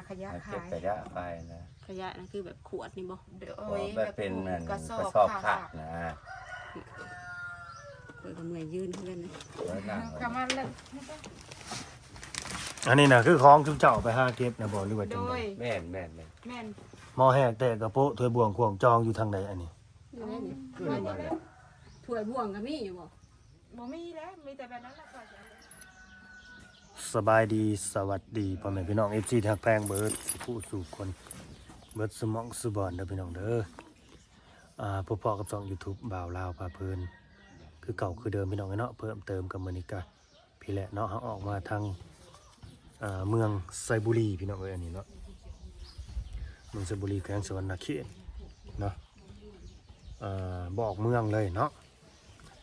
ขยะขา เก็บ ย ขยะไปนะ ขยะนั่นคือแบบขวดนี่บ่ โอ้ยแบบเป็นมันกระสอบผักนะ เปิดกับเมื่อยยืนเพื่อนนะ คำว่าเลิก อันนี้น่ะคือของชุมเจ้าไปหาเก็บนะบ่หรือว่า โด จังได๋ ย แม่น แม่น หม้อแห้งแต่กระโปะถ้วยบวงขวงจองอยู่ทางใดอันนี้ อยู่ไหนนี่ถ้วยบ่วงก็มีอยู่บ่ บ่มีแล้วมีแต่แบบนั้นแหละค่ะ สบายดีสวัสดีพ่อแม่พี่น้อง FC ทักแพงเบิดผู้สู่คนเบิดสมองสุบอนเด้อพี่น้องเด้อพบกับช่อง YouTube บ่าวลาวพาเพลินคือเก่าคือเดิมพี่น้องเนาะเพิ่มเติมกับมื้อนี้ก็พี่แหละเนาะเฮาออกมาทางเมืองไซบุรีพี่น้องเอ้ยอันนี้เนาะเมืองไซบุรีแขวงสวรรณเขตเนาะบอกเมืองเลยเนาะ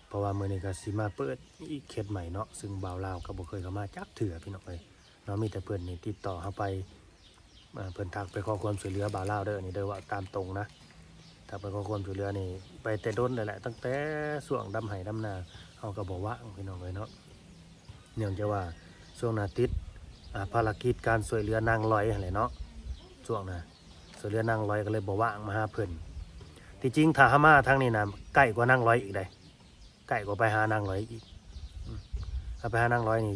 เพราะว่ามื้อนี้ก็สิมาเปิดอีกเขตใหม่เนาะซึ่งบ่าวลาวก็บ่เคยเข้ามาจักเทื่อพี่น้องเอ้ยเนาะมีแต่เพิ่นนี่ติดต่อเฮาไปเพิ่นทักไปขอความช่วยเหลือบ่าวลาวเด้อนี่เด้อว่าตามตรงนะถ้าไปขอความช่วยเหลือนี่ไปแต่ด้นเลยแหละตั้งแต่ช่วงดำไห้ดำนาเฮาก็บ่ว่างพี่น้องเอ้ยเนาะเนื่องจากว่าช่วงหน้าติดภารกิจการช่วยเหลือนางลอยนั่นแหละเนาะช่วงน่ะช่วยเหลือนางลอยก็เลยบ่ว่างมาหาเพิ่นที่จริงถ้าหามาทางนี้น่ะใกล้กว่านางลอยอีกได้ใกล้กว่าไปหานางลอยอีกถ้าไปหานางลอยนี่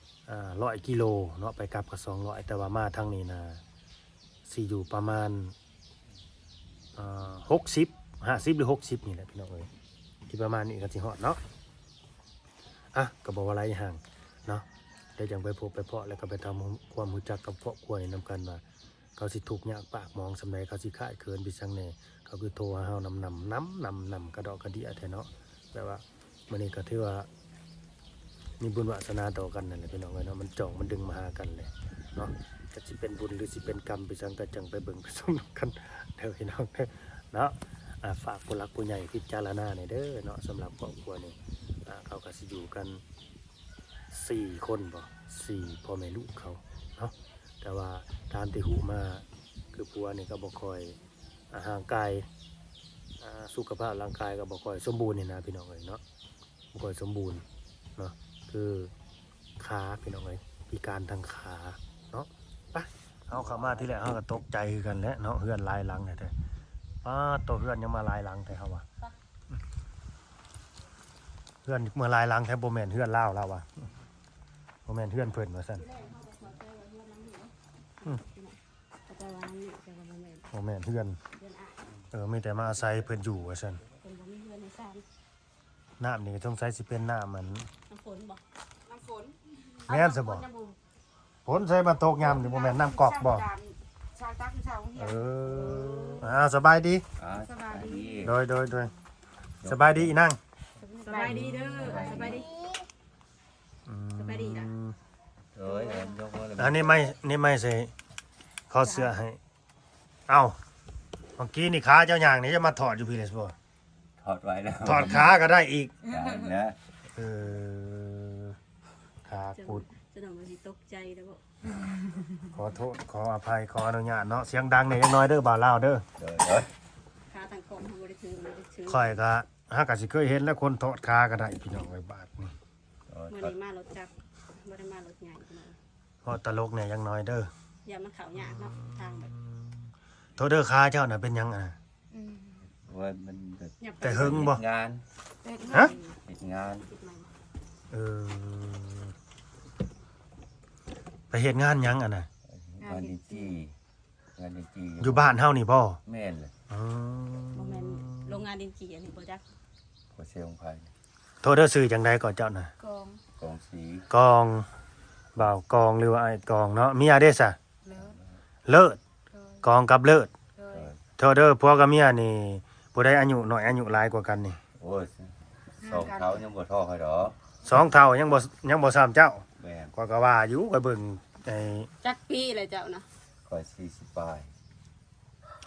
100 กิโลเนาะไปกลับก็200แต่ว่ามาทางนี้น่ะสิอยู่ประมาณ60 50หรือ60นี่แหละพี่น้องเอ้ยที่ประมาณนี้ก็สิฮอดเนาะก็บ่ว่าหลายห่างเนาะได้จังไปพบไปเพาะแล้วก็ไปทำความรู้จักกับครอบครัวนี่นำกันว่าเขาสิทุกข์ยากปากมองสำใดเขาสิขายเคินไปจังแน่เขาคือโทรหาเฮานำกระดอกกระเดียแท้เนาะแปลว่ามื้อนี้ก็ถือว่ามีบุญวาสนาต่อกันนั่นแหละพี่น้องเอ้ยเนาะมันจ่องมันดึงมาหากันเลยเนาะก็สิเป็นบุญหรือสิเป็นกรรมไปจังก็จังไปเบิ่งไปชมกันเด้อพี่น้องเด้อเนาะฝากผู้หลักผู้ใหญ่พิจารณาหน่อยเด้อเนาะสำหรับครอบครัวนี่เขาก็สิอยู่กัน4 คนบ่4พ่อแม่ลูกเขาเนาะแต่ว่าตามที่หูมาคือผัวนี่ก็บ่ค่อยห่างกายสุขภาพร่างกายก็บ่ค่อยสมบูรณ์นี่นะพี่น้องเอ้ยเนาะบ่ค่อยสมบูรณ์เนาะคือขาพี่น้องเอ้ยพิการทางขาเนาะไปเอาเข้ามาที่แรกเฮาก็ตกใจคือกันแหละเนาะเฮือนหลายหลังแท้ๆตัวเฮือนยังมาหลายหลังแต่เฮาว่าเฮือนเมื่อหลายหลังแท้บ่แม่นเฮือนลาวแล้วว่ะบ่แม่นเฮือนเพิ่นว่าซั่นบ่แม่นเฮือนมีแต่มาอาศัยเพิ่นอยู่ว่าซั่นน้ำนี่สงสัยสิเป็นน้ำมันน้ำฝนบ่น้ำฝน แม่นซะบ่ฝนใส่มาตกยามนี่บ่แม่นน้ำกอกบ่ชาวตักชาวเฮีย สบายดี สบายดี โดยสบายดีอีนาง สบายดีเด้อสบายดีสบายดีล่ะ อันนี้ไม่ใส่ขอเสื้อให้เอ้าเมื่อกี้นี่ขาเจ้าย่างนี่จะมาถอดอยู่พี่เลยบ่ ถอดไว้แล้ว ถอดขาก็ได้อีก นะ ขาปุด จะต้องมาสิตกใจแล้วบ่ ขอโทษขออภัยขออนุญาตเนาะเสียงดังเนี่ยยังน้อยเด้อบ่าวลาวเด้อ ขาทางกองทำบ่ได้ถือ ค่อยก็หากสิเคยเห็นแล้วคนถอดขาก็ได้พี่น้องไว้บาทนี่ มื้อนี้มารถจักรบ่ได้มารถใหญ่ขนาด เพราะตลกเนี่ยยังน้อยเด้อ อย่ามันเข้ายากเนาะทางแบบ โทษเด้อขาเจ้าน่ะเป็นยังว่ามัน แต่หึงบ่ งาน ฮะ เฮ็ดงาน เออไปเฮ็ดงานหยังน่ะ งานดีจีงานดีจี อยู่บ้านเฮานี่บ่ แม่นเลย อ๋อ บ่แม่นโรงงานดินจีอันนี้บ่จัก หัวเซลล์ไผ่ โทษเด้อซื้อจังได๋ก่อนเจ้าน่ะ กอง กองสี กองบ่าวกองหรือว่าไอ้กองเนาะเมียเด้ซะ เลิศ เลิศกองกับเลิศ เลย โทษเด้อผัวกับเมียนี่ผู้ใดอายุน้อยอายุหลายกว่ากันนี่ โอ้ยสองเขายังบ่ท่อให้ดอก 2 เท่ายังบ่ซ้ำเจ้า แม่น ก็ว่าอยู่ก็เบิ่งไอ้ จักปีเลยเจ้านะ คอย40ปลาย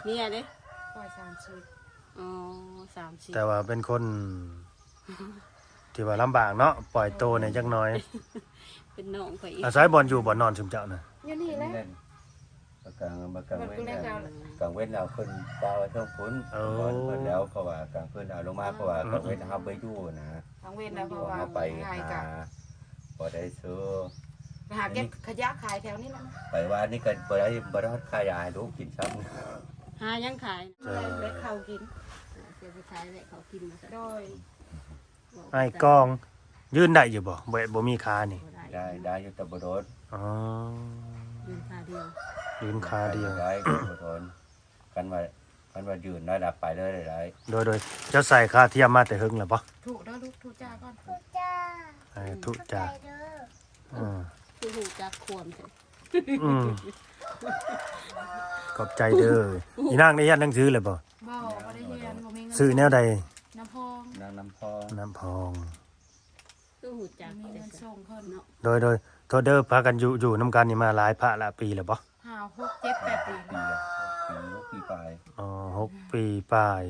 เมียเด้ ปล่อย30 อ๋อ30 แต่ว่าเป็นคนที่ว่าลำบากเนาะปล่อยโตเนี่ยจักหน้อย เป็นน้องข่อยอีก อาศัยบ่อนอยู่บ่อนนอนซุมเจ้าน่ะ อยู่นี่แหละ เล่นประกลางเว้นแล้วกลางเว้นเอาเพิ่นปลาไว้เทั้งฝนเพิ่นแล้วเพราะว่ากลางเพิ่นเอาลงมาเพราะว่ากลางเว้นเฮาไปอยู่นะ ทางเว้นแล้วเพราะว่า เฮาไป ง่าย หา กับ บ่ได้ซื้อ ไปหาเก็บขยะขายแถวนี้แล้วนะ ไปว่านี่ก็บ่ได้ขายยาให้ลูกกินซ้ำ หายังขาย เล็กเขากิน เสียไปขายแล้วเขากินมาซะ โดย ไอ้กองยืนได้อยู่บ่บ่มีขานี่ ได้อยู่แต่บ่โดน อ๋อ ยืนขาเดียว ยืนขาเดียว ได้บ่โดนกันว่ายืนได้ดับไปเลยได้ โดยเจ้าใส่ขาเทียมมาแต่หึงแล้วบ่ ถูกแล้วลูกถูกจ้าก่อน ทุจ้าอืม คือหูจักควมใช่ อืมขอบใจเด้ออีนางได้ยันหนังสือเลยบ่ บ่ได้เรียนบ่มีเงิน ซื้อแนวใด น้ำพอง น้ำพอง น้ำพอง คือหูจัก มี แต่ เงินส่งเพิ่น เนาะ โดยโทษเด้อพากันอยู่นํกันนี่มาหลายพระละปีแล้วบ่ 5 6 7 8 ปี ปีละปีปลาย อ๋อ6 ปีปลาย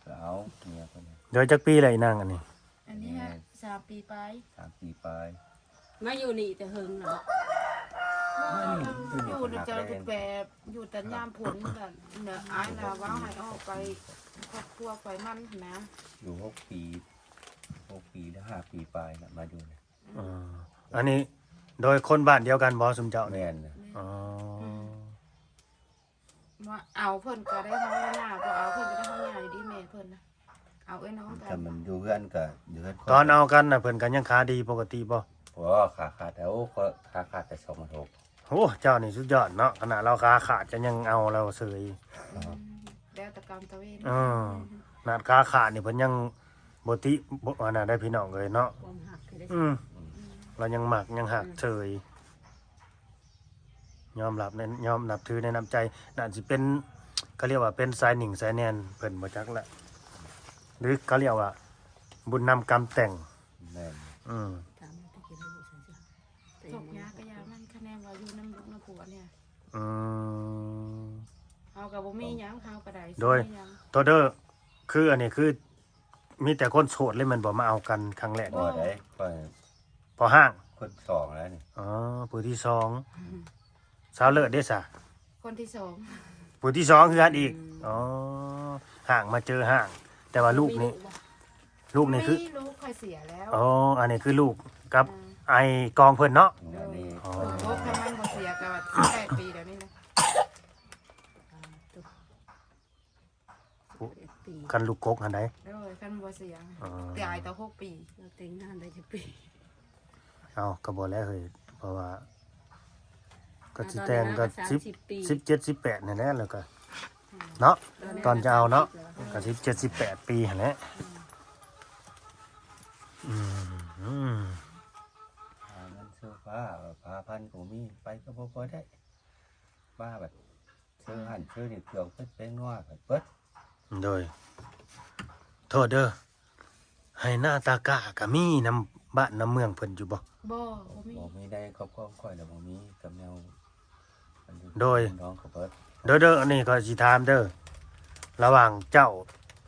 ก็เอาเมียคนนี้ โดยจักปีแล้วอีนางอันนี้ อันนี้ฮะ3 ปีไป 3 ปีปลาย มาอยู่นี่แต่เฮิงเนาะ อยู่ในเจอทุกแบบอยู่แต่ยามผลกันเนอะอายน่ะว่าให้ออกไปครอบครัวไปมันนะ อยู่6 ปีแล้ว5 ปีปลายน่ะมาอยู่เนี่ย อ๋ออันนี้โดยคนบ้านเดียวกันบ่ซุมเจ้านี่ แม่นน่ะ อ๋อ ว่าเอาเพิ่นก็ได้ห้องหน้าก็เอาเพิ่นก็ได้ห้องใหญ่ดีแม่เพิ่นนะเอาไอ้น้องกั ถ้าน มันอยู่เพื่อนก็อยู่เพื่อน ตอนเอากันน่ะเพิ่นก็ยังขาดีปกติบ่ โอ้ขาดแล้วขาขาดแต่2,600 โอ้เจ้านี่สุดยอดเนาะขนาดเราขาขาดจะยังเอาเราเสย แล้วแต่กรรมตะเวน นาดขาขาดนี่เพิ่นยังบ่ติบ่อันน่ะได้พี่น้องเลยเนาะ ความหักคือได้ เรายังหมักยังหักเฉยยอมรับในยอมนับถือในน้ำใจน่าสิเป็นเขาเรียกว่าเป็นสายหนิ่งสายแนนเพิ่นบ่จักละหรือเขาเรียกว่า บุญนำกรรมแต่ง แม่น ตามที่กินให้ลูกใส่เสื้อ ตกยากระยามันคะแนนว่าอยู่น้ำลูกน้ำผัวเนี่ย อืม เอากับบ่มีหยังเขาก็ได้ โดย ตัวเด้อคืออันนี้คือมีแต่คนโสดเลยมันบ่มาเอากันครั้งแรก บ่ได้ค่อย พอห้าง คนสองแล้วนี่ อ๋อผู้ที่สองสาวเลิศเด้ซะ คนที่สอง ผู้ที่สองคือกันอีกอ๋อห่างมาเจอห่าง แต่ว่าลูกนี่ลูกนี่คือ ลูกค่อยเสียแล้ว อ๋ออันนี้คือลูกกับไอกองเพิ่นเนาะ อันนี้ อ๋อ โอ้ถ้ามันบ่เสียก็8 ปีแล้วนี่นะ ปี คันลูกกกหันใด โดยคันบ่เสีย อ๋อ ตายต่อ6 ปี เราแต่งงานได้จะปี เอาก็บ่แล้วเฮ้ยเพราะว่าก็สิแต่งก็ 30 ปี 17 18นั่นแหละแล้วก็เนาะตอนจะเอาเนาะก็17 18ปีหั่นแหละอืม หาเงินซื้อผ้าพันก็มีไปก็บ่พอได้บ้าแบบซื้อหั่นซื้อนี่เกี่ยวเพิ่นเป็นนัวแบบเบิด โดยโทษเด้อให้หน้าตากะก็มีน้ำบ้านน้ำเมืองเพิ่นอยู่บ่ บ่มี บ่มีได้ครอบครัวค่อยแล้วบ่มีกับแนวน้องก็เบิด เด้ออันนี้ก็สิถามเด้อระหว่างเจ้า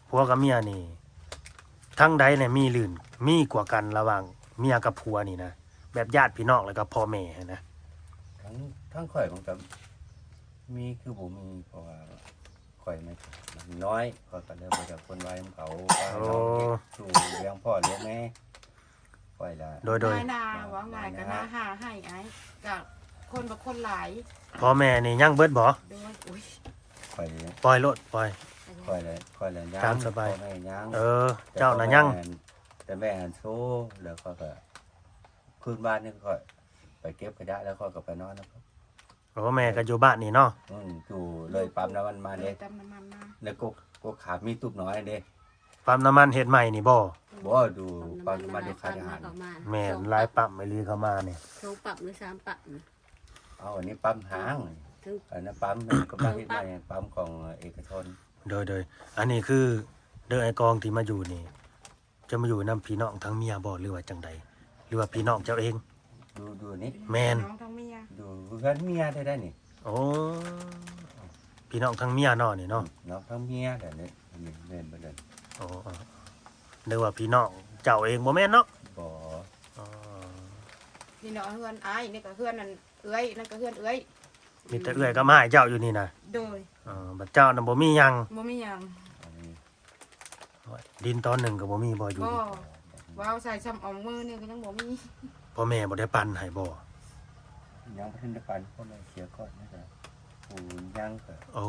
ผัวกับเมียนี่ทั้งใดเนี่ยมีลื่นมีกว่ากันระหว่างเมียกับผัวนี่นะแบบญาติพี่น้องแล้วก็พ่อแม่นะ ทั้งข่อยมันก็มีคือบ่มีเพราะว่าข่อยมันน้อยข่อยก็เลยบ่อยากคนไว้มันเขาน้องเก็บสู่เลี้ยงพ่อเลี้ยงแม่ข่อยละ โดย นายนาว่าง่ายก็น่าหาให้ไอ้ก็คนบ่คนหลาย พ่อแม่นี่ยังเบิดบ่ โดยอุ้ย ข่อย ปล่อยโลดปล่อย ค่อยเลยย่าง ตามสบาย พ่อแม่ย่าง เจ้าน่ะยัง แต่แม่หันโซ่แล้วก็คืนบ้านนี่ก็ไปเก็บกระดาษแล้วก็ไปนอนนะครับ โอ้แม่ก็อยู่บ้านนี่เนาะ อยู่เลยปั๊มน้ำมันมา เล เด้ ยตำน้ำมันมา แล้วก็ขามีตุกน้อยเด้ ปั๊มน้ำมันเฮ็ดใหม่นี่บ่ บ่ดูปั๊มน้ำมันดูค่าอาหาร แม่นหลายปั๊มไม่ลีเข้ามานี่ โชว์ปรับหรือ3ปรับนะ เอาอันนี้ปั๊มหาง ถึง อันนั้นปั๊มเป็นก็ปั๊มที่ใหม่ปั๊มของเอกชน โดยอันนี้คือเด้อไอกองที่มาอยู่นี่ จะมาอยู่นํพี่น้องทั้งเมียบ่หรือว่าจังใดหรือว่าพี่น้องเจ้าเอง ดูนี่ แม่น น้องทั้งเมีย ดูกันเมียได้นี่ โอ้พี่น้องทั้งเมียเนาะนี่เนาะ น้องทั้งเมียแต่นี่เล่นไปเลย โอ้นึกว่าพี่น้องเจ้าเองบ่แม่นเนาะ บ่ อ๋อ นี่เนาะเฮือนอ้ายนี่ก็เฮือนนั่นเอื้อยนั่นก็เฮือนเอื้อย มีแต่เอื้อยก็มาให้เจ้าอยู่นี่นะ โดย บัดเจ้าน่ะบ่มีหยัง บ่มีหยัง อันนี้ ดินตอนหนึ่งก็บ่มีบ่อยู่ บ่ นี่ บ ว้าวใส่ซ้ำเอามือนี่ก็ยังบ่มี พ่อแม่บ่ได้ปันให้บ่ ยังบ่ทันได้ปันพ่อแม่เสียก่อนนะครับปู่ยังก็ โอ้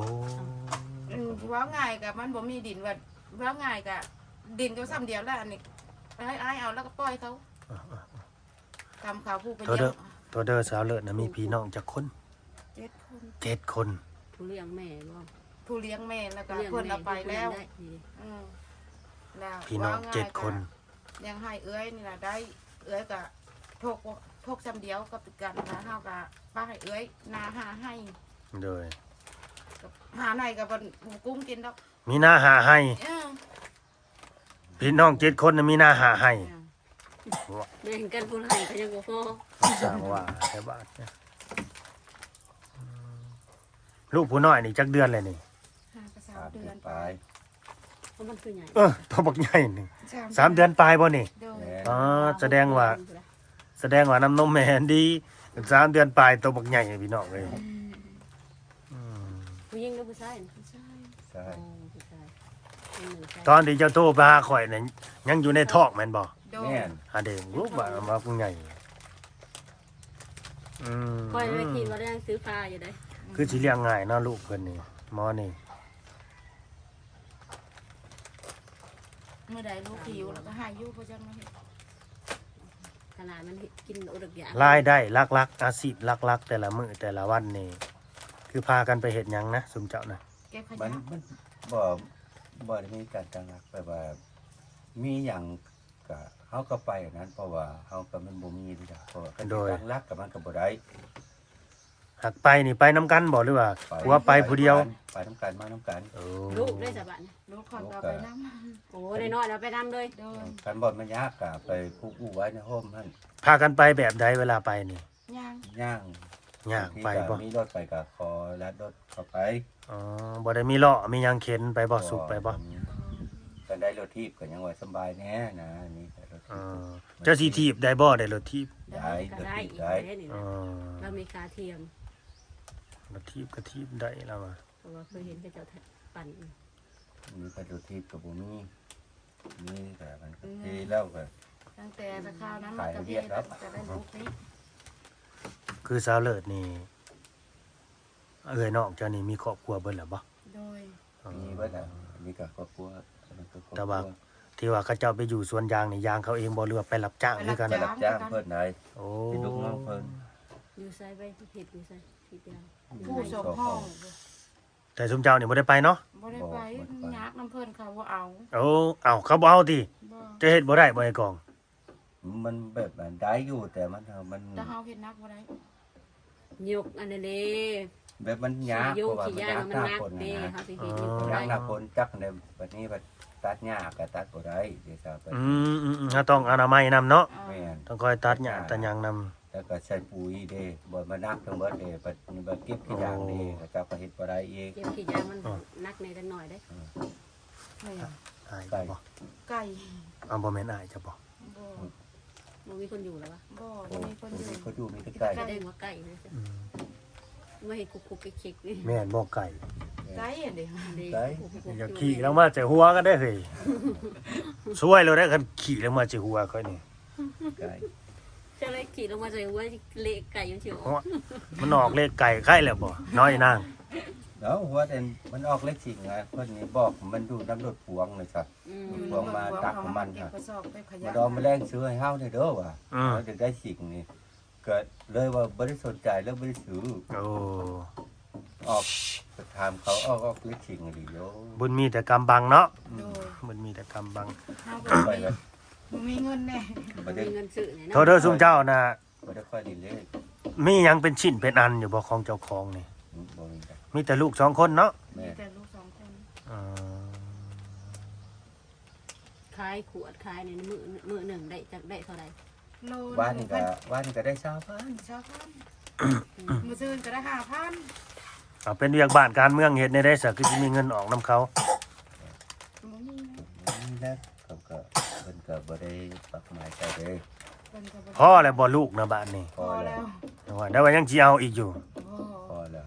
ว้าวง่ายกับมันบ่มีดินว่าว้าวง่ายกับดินก็ซ้ำเดียวแล้วอันนี้ให้เอาแล้วก็ปล่อยเขาทำข่าวผู้ไป ตัว เย เด้อ อะ ตัวเด้อสาวเลิศน่ะมีพี่น้องจักคน 7 คน 7 คน ผู้เลี้ยงแม่บ่ ผู้เลี้ยงแม่แล้วก็ เลี้ยง เพิ่น แม่ เอาไปแล้ว ได้ดี แล้ว พี่น้อง ว้าง่าย 7 คน ยังให้เอื้อยนี่ล่ะได้เอื้อยก็ทกซ้ำเดียวกับกันนะเฮาก็ป้าให้เอื้อยนาหาให้ โดย หาไหนก็บ่กุ้มกินดอก มีหน้าหาให้ เออ พี่น้อง7 คนน่ะมีหน้าหาให้ แบ่งกันผู้ให้ก็ยังบ่พอ สร้างว่าแต่บ้านเนี่ยลูกผู้น้อยนี่จักเดือนเลยนี่ หากระสา 3 เดื เดื อ อน น ไป ปลาย เพราะมันคือใหญ่ ตัวบักใหญ่นี่ 3 3 เดือนปลายบ่นี่ โดย แม่ อ๋อแสดงว่าน้ำนมแม่ดี3 เดือนปลายตัวบักใหญ่พี่น้องเลยอืม ผู้หญิงหรือผู้ชาย ใช่ ใช่ อ๋อผู้ชายเป็นหนึ่งชาย ตอนที่เจ้าโตไปหาข่อยน่ะยังอยู่ในท้องแม่นบ่ โดย แม่น หาเด็กลูกว่ามาผู้ใหญ่อืม คอยไม่คิดว่าได้ซื้อปลาอยู่ได้ คือสิเลี้ยงง่ายเนาะลูกเพิ่นนี่หมอนี่ เมื่อใดลูกหิวแล้วก็ให้อยู่เพราะจังมาเฮ็ด ขนาดมันกินโอดกอย่าง รายได้ลักๆอาชีพลักๆแต่ละมื้อแต่ละวันนี่คือพากันไปเฮ็ดหยังนะสุมเจ้านะ เก็บข มั ยะ นบ่ได้มีการตั้งหลักแบบว่า มีหยังก็เฮาก็ไปอันนั้นเพราะว่าเฮาก็มันบ่มีที่ดอกเพราะว่าการตั้งหลักก็มันก็บ่ได้ หักไปนี่ไปนํกันบ่หรือว่าผัวไปผู้เดียว ไปนํกันมานํกัน โอ้ ลูกได้สบาย ลูกคนก็เอาไปน้ำ โอ้ได้น้อยแล้วไปนำเลย โดย กันบ่มันยากก็ไปผูกอู้ไว้ในห้องนั่น พากันไปแบบใดเวลาไปนี่ ย่าง ย่าง ยากไปบ่ มีรถไปก็ขอลัดรถเข้าไป อ๋อบ่ได้มีล้อมีหยังเข็นไปบ่สุกไปบ่ กันได้รถทีบก็ยังว่าสบายแน่นะนี่ก็รถ อ๋ ที อบ เจ้าสิถีบได้บ่ได้รถถีบ ได้ ก็ รถ ได้ ทีบ อีก ได้ ได้นี่ อ๋อ เรามีขาเทียม รถถีบก็ถีบได้แล้วอ่ะ เพราะว่าเคยเห็นเขาเจ้าปั่น มีก็รถทีบก็บ่มีนี่ก็มันก็ดีแล้วก็ ตั้งแต่ตะข้าวนั้นมากระเบียดจะได้ลูกนี้ คือสาวเลิศนี่เอ้ยน้องเจ้านี่มีครอบครัวเบิดแล้วบ่ โดย อ๋อ มีเบิดอ่ะนี่ก็ครอบครัวมันก็ครอบค แต่ รั ว่า ที่ว่าเขาเจ้าไปอยู่สวนยางนี่ยางเขาเองบ่หรือว่าไปรับจ้างคือกัน ไปรับจ้างเพิ่นได้ โอ้ เป็นลูกน้องเพิ่น อยู่ใส่ไปเห็ดอยู่ใส่ที่เดียว ผู้สมห้อง แต่ซุมเจ้านี่บ่ได้ไปเนาะ บ่ได้ไปยักน้ำเพิ่นเขาว่าเอา โอ้เอ้าเขาบ่เอาติ บ่ จะเฮ็ดบ่ได้บ่ไอ้กอง มันแบบมันได้อยู่แต่มัน แต่เฮาเฮ็ดนักบ่ได้ ยกอันนี้เด้ แบบมันยาก โย เพ ก ราะว่า ขี้ มัน ยาย าก มัน หน้า นัก คน เด้ นะ เขาสิเห็ดอยู่ ยา ได้ กหน้าคนจักในบัดนี้บัดตัดหญ้าก็ตัดบ่ได้เดี๋ยวจะไป ถ้าต้องอนามัยนํเนาะ แม่น ต้องคอยตัดหญ้าตัดหยังนํ แล้วก็ใช้ปุ๋ยเด้บ่มานักทั้งเบิดเด้บัดนี้บัดเก็บขี้ยางเด้ก็จะไปเฮ็ดบ่ได้อีก เก็บขี้ยามันนักในกันหน่อยได้ แม่ อ้ายบ่ ไก่ เอาบ่แม่นอ้ายจ้ะบ่ บ่ มันมีคนอยู่แล้ววะ บ่ โอ้ มีคนอยู่ เขาดูมีแต่ไก่ จะได้หัวไก่เลยจ้ะ อืม ไม่เห็นคุกๆเค็กๆนี่ แม่นบ่ไก่ ไก่อันเดียว อย่าขี่ลงมาจากหัวก็ได้เฮ้ยช่วยเราได้กันขี่ลงมาจากหัวค่อยนี่ ไก่ จะเลยขี่ลงมาใส่หัวเละไก่มันเฉียว เพราะว่ามันออกเลขไก่ไข่แล้วบ่น้อยนาง แล้วหัวแต่มันออกเล็กสิงไงเพิ่นนี่บอกมันดูน้ำรถพวงเลยครับ อยู่ พวงมาตักของมัน เก็บ ค่ะ กระสอบเก็บข มาย ะ ดอมแมลงซื้อให้เฮาได้เด้อว่ะ อืม เราจะได้สิ่งนี้เกิดเลยว่าบ่ได้สนใจแล้วบ่ได้ซื้อ โอ้ ออกไปถามเขาออกเล็กสิ่งดีโย บุญมีแต่กำบังเนาะ โดย บุญมีแต่กำบัง เฮาบ่ ไป มี แบบ บ่มีเงินแน่ บ่ได้ มีเงินซื้อเนี่ย โทษเด้อซุมเจ้าน่ะ บ่ได้ค่อยดีเลย มีหยังเป็นชิ้นเป็นอันอยู่บ่ของเจ้าของนี่ บ่มีแต่ มีแต่ลูก2คนเนาะ แม่ มีแต่ลูกสองคน อ่า ขายขวดขายในมือหนึ่งได้จากได้เท่าไหร่ โล บ้านนี่ก็ได้ชาวบ้าน ชาวพันมื้อซื่นก็ได้5,000 เอาเป็นเวียกบ้านการเมืองเฮ็ดในได้สักคือสิมีเงินออกนํเขา บ่มีนะ นี่แหละเขาก็เพิ่นก็บ่ได้ปักหมายใจเลย เพิ่นก็บ่ พอแล้วบ่ลูกนะบ้านนี่ พอแล้ว ว่าได้ว่ายังสิเอาอีกอยู่ บ่ พอแล้ว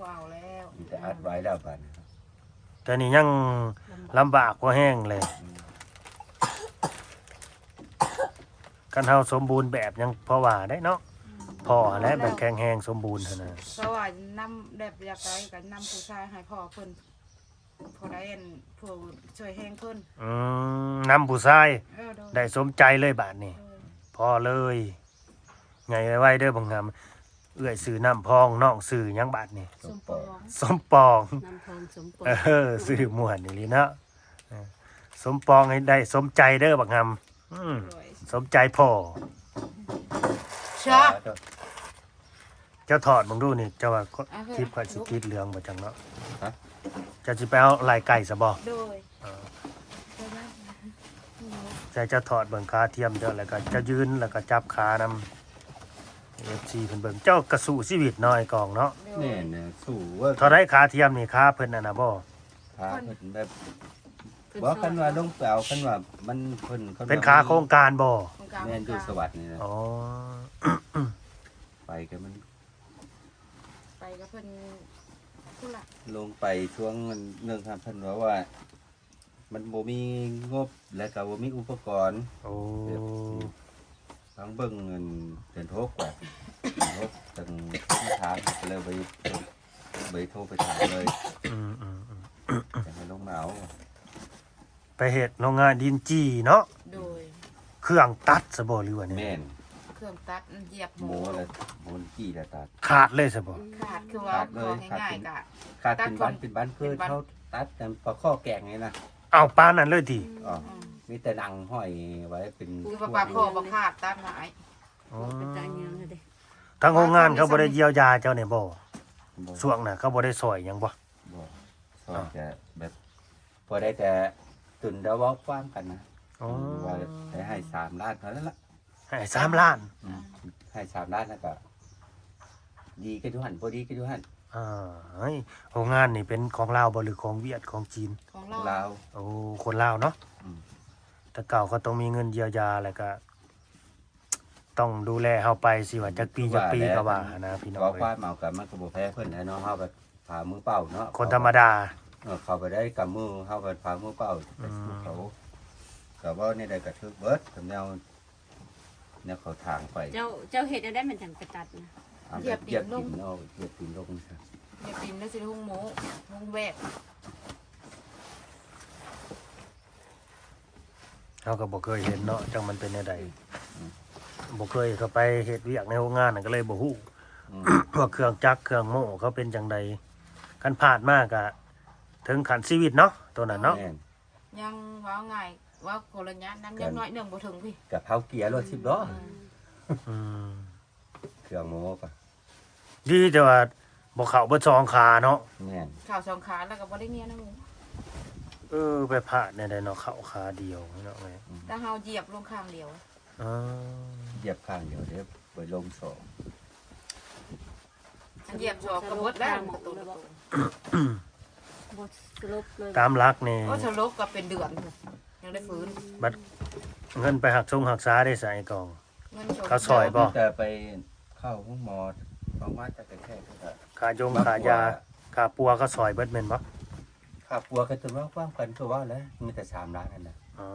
ว้าวแล้ว มีแต่อัดไว้แล้วบัดนี้ แต่นี่ยังลำบากกว่าแห้งเลย อืม คันเฮาสมบูรณ์แบบยังพอว่าได้เนาะพอและแบบแข็งแรงสมบูรณ์หั่นน่ะ เพราะว่านำแบบอยากได้ก็นำผู้ชายให้พ่อเพิ่นพอได้อันผู้ช่วยแฮงเพิ่น นำผู้ชาย โดย ได้สมใจเลยบาดนี้พอเลยใหญ่ไว้เด้อบางงามเอื้อยซื้อน้ำพองน้องซื้อหยังบาดนี่ สมปอง สมปอง น้ำทองสมปอง ซื้อม่วนนี่ลีเนาะสมปองให้ได้สมใจเด้อบางงามสมใจพ่อ ชา เจ้าถอดมึงดูนี่เจ้าว่าคลิปข่อยสิกรีดเหลืองบ่จังเนาะเจะสิไปเอาลายไก่ซะบ่ โดย ใช่เจ้าถอดเบิ่งขาเทียมเจ้าแล้วก็เจ้ายืนแล้วก็จับขานำ FC เพิ่นเบิ่งเจ้ากระสู่ชีวิตน้อยกองเนาะ แน่น่ะสู้ว่า เท่าได้ขาเทียมนี่ขาเพิ่นน่ะนะบ่ ขาเพิ่นแบบบ่คันว่าลงเปล่าคันว่ามันเพิ่น เป็นขาโครงการบ่ แม่นอยู่สวัสดิ์นี่นะ อ๋อ ไปก็มัน ไปกับเพิ่นผู้ละ ลงไปช่วงเรื่องครับเพิ่นว่า มันบ่มีงบและก็บ่มีอุปกรณ์ โอ้ ทางเบิ่งเงินเดือนทกว่าทกตั้งที่ถามก็เลยไปโทรไปถามเลย อืม จะให้ลงมาเอา ไปเฮ็ดโรงงานดินจีเนาะ โดย เครื่องตัดซะบ่หรือว่าเนี่ย แม่น เครื่องตัดเหยียบห ห มู มูและหมูจี้และตัด ขาดเลยซะบ่ ขาดคือว่าบอกง่ายๆกะ ขาดเป็นบ้านคือเขาตัดกันปลาข้อแกงไงนะ เอาปานนั้นเลยติ อ๋อมีแต่หนังห้อยไว้เป็น คือว่าปลาคอบ่ขาดตัดหาย อ๋อ เป็นตาเงี้ยเลยเด้ ทางโรงงานเขาบ่ได้เยียวยาเจ้าเนี่ยบ่ บ่ ช่วงน่ะเขาบ่ได้ซอยหยังบ่ บ่ซอยจะแบบพอได้แต่ตุนเดาเว้าความกันนะ อ๋อ ว่าให้3 ล้านเท่านั้นละ ให้3 ล้าน ให้3 ล้านแล้วก็ดีก็ดูหันบ่ดีก็ดูหัน เฮ้ยโรงงานนี่เป็นของลาวบ่หรือของเวียดของจีน ของ ของ เรา ลาว โอ้คนลาวเนาะ อืม แต่เก่าเขาต้องมีเงินเยียวยาแล้วก็ต้องดูแลเฮาไปสิว่าจักปีก็ว่านะพี่น้อง ว่าค เอ้ วาย มเมากับมันก็บ่แพ้เพิ่นนะเนาะเฮาแบบผ่ามือเปล่าเนาะ คนธรรมดา เข้าไปได้กับมือเฮาแบบผ่ามือเปล่าไปสู้เขาก็บ่นี่ได้กระทึกเบิดสำแนวแนวเขาทางไป เจ้าเฮ็ดได้มันจังไปตัดนะ เอาแบบเหยียบกินเอาเหยียบกินลงครับ เหยียบดินแล้วสิหุ้งหมูหุ้งแวก เขาก็บ่เคยเห็นเนาะจังมันเป็นจังไดบ่เคยเข้าไปเฮ็ดเวียกในโรงงานนั่นก็เลยบ่ฮู้ อืม ว่าเครื่องจักรเครื่องโม่เขาเป็นจังใดคันผ่านมากก็ถึงขันชีวิตเนาะตัวนั้นเนาะ แม่น ยังว่าง่ายว่าโคลญะนั้นยังน้อยหนึ่งบ่ถึงพี่ กับเผาเกียร์รถ10ล้อ อืม เครื่องโม้ก็ ดีแต่ว่าบ่เข้าเบิดสองขาเนาะ แม่น ข่าวสองขาแล้วก็บ่ได้เมียนะหมู ไปผ่านได้เนาะเข้าขาเดียวเนาะแม่ แต่เฮาเหยียบลงข้างเดียว อ๋อ เหยียบข้างเดียวเดี๋ยวไปลงสอง เหยียบสองก็หมดแล้วตัว บ่สรุปเลย ตามหลักนี่ โอ้ชะลกก็เป็นเดือนยังได้ฟื้น บัดเงินไปหักทรงหักษาได้ใส่กล่อง เงิน เขาซอย บ่ แต่ไปเข้าห้องหมอประมาณจะแค่ก็ ค่ายงค่ายาค่าปัวก็ซอยเบิดแม่นบ่ ค่าปัวก็จะว่าความกันก็ว่าแล้วมีแต่3 ล้านนั่นแหละ อ๋อ